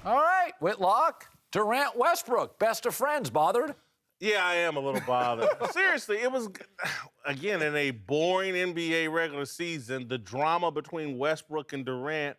All right, Whitlock, Durant, Westbrook, best of friends. Bothered? Yeah, I am a little bothered. Seriously, it was, again, in a boring NBA regular season, the drama between Westbrook and Durant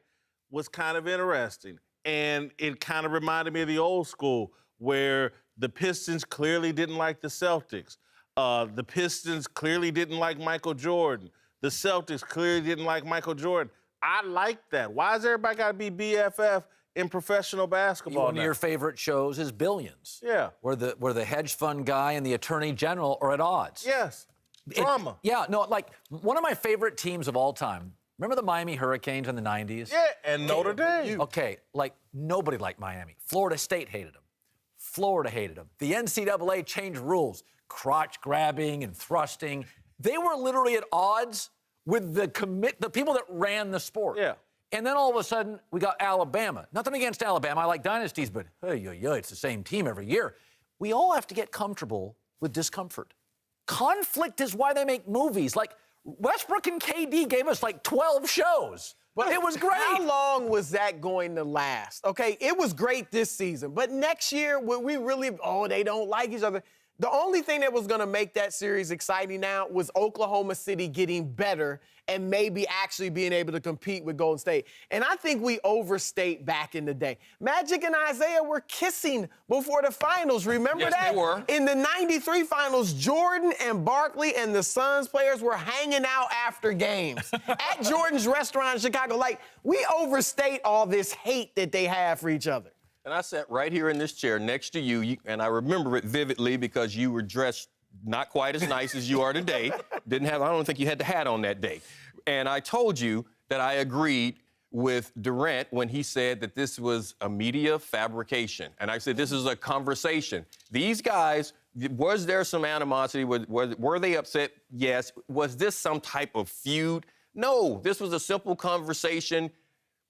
was kind of interesting. And it kind of reminded me of the old school where the Pistons clearly didn't like the Celtics. The Pistons clearly didn't like Michael Jordan. The Celtics clearly didn't like Michael Jordan. I like that. Why does everybody got to be BFF in professional basketball? One of your favorite shows is Billions. Yeah. Where the hedge fund guy and the attorney general are at odds. Yes. Drama. Like one of my favorite teams of all time. Remember the Miami Hurricanes in the 90s? Yeah, and Notre Dame. Okay, like nobody liked Miami. Florida State hated them. Florida hated them. The NCAA changed rules, crotch grabbing and thrusting. They were literally at odds with the people that ran the sport. Yeah. And then all of a sudden, we got Alabama. Nothing against Alabama. I like dynasties, but it's the same team every year. We all have to get comfortable with discomfort. Conflict is why they make movies. Like, Westbrook and KD gave us like 12 shows. But it was great. How long was that going to last? Okay, it was great this season, but next year, when we really, they don't like each other. The only thing that was going to make that series exciting now was Oklahoma City getting better and maybe actually being able to compete with Golden State. And I think we overstate back in the day. Magic and Isaiah were kissing before the finals. Remember yes, that? They were. In the 93 finals, Jordan and Barkley and the Suns players were hanging out after games at Jordan's restaurant in Chicago. Like, we overstate all this hate that they have for each other. And I sat right here in this chair next to you, and I remember it vividly because you were dressed not quite as nice as you are today. I don't think you had the hat on that day. And I told you that I agreed with Durant when he said that this was a media fabrication. And I said, this is a conversation. These guys, was there some animosity? Were they upset? Yes. Was this some type of feud? No, this was a simple conversation.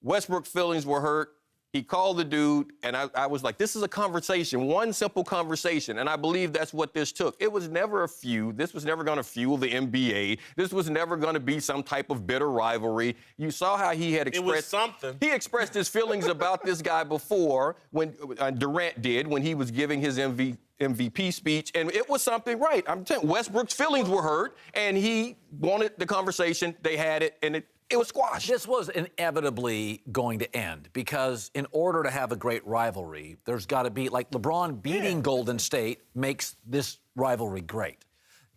Westbrook's feelings were hurt. He called the dude, and I was like, this is a conversation, one simple conversation, and I believe that's what this took. It was never a feud. This was never going to fuel the NBA. This was never going to be some type of bitter rivalry. You saw how he had expressed... It was something. He expressed his feelings about this guy before, when Durant did, when he was giving his MVP speech, and it was something right. I'm telling you, Westbrook's feelings were hurt, and he wanted the conversation. They had it, and it was squashed. This was inevitably going to end because in order to have a great rivalry, there's got to be, like LeBron beating Golden State makes this rivalry great.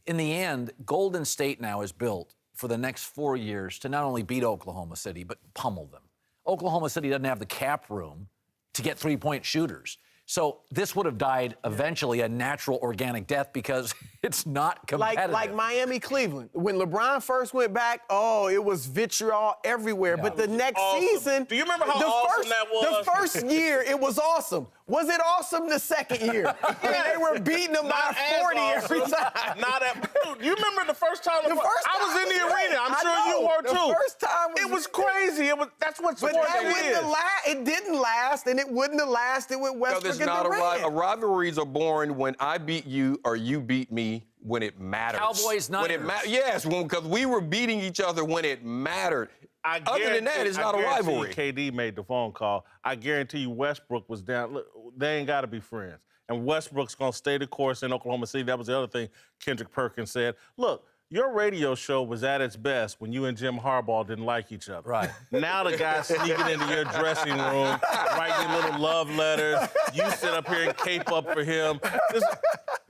In the end, Golden State now is built for the next 4 years to not only beat Oklahoma City, but pummel them. Oklahoma City doesn't have the cap room to get three-point shooters. So this would have died eventually a natural organic death because it's not competitive. Like Miami-Cleveland. When LeBron first went back, it was vitriol everywhere. Yeah, but the next season... Do you remember how awesome that was? The first year, it was awesome. Was it awesome the second year? They were beating them by 40 every time. You remember the first time? I was in the arena. I'm sure you were, too. The first time it was crazy. That's what sports is. It didn't last, and it wouldn't have lasted with Westbrook and Durant. Rivalries are born when I beat you or you beat me when it matters. Cowboys, Niners. Yes, because we were beating each other when it mattered. Other than that, it's not a rivalry. KD made the phone call. I guarantee you Westbrook was down. Look, they ain't got to be friends. And Westbrook's going to stay the course in Oklahoma City. That was the other thing Kendrick Perkins said. Look, your radio show was at its best when you and Jim Harbaugh didn't like each other. Right. Now the guy's sneaking into your dressing room, writing little love letters. You sit up here and cape up for him.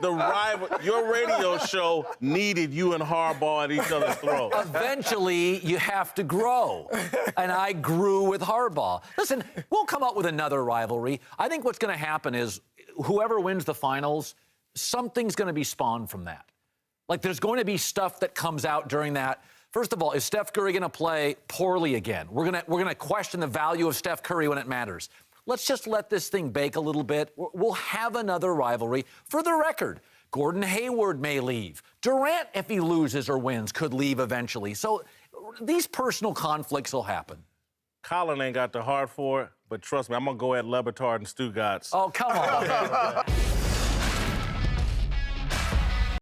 Your radio show needed you and Harbaugh at each other's throats. Eventually, you have to grow. And I grew with Harbaugh. Listen, we'll come up with another rivalry. I think what's going to happen is whoever wins the finals, something's going to be spawned from that. Like, there's going to be stuff that comes out during that. First of all, is Steph Curry going to play poorly again? We're gonna question the value of Steph Curry when it matters. Let's just let this thing bake a little bit. We'll have another rivalry. For the record, Gordon Hayward may leave. Durant, if he loses or wins, could leave eventually. So these personal conflicts will happen. Colin ain't got the heart for it, but trust me, I'm going to go at Le Batard and Stu Gatz. Oh, come on.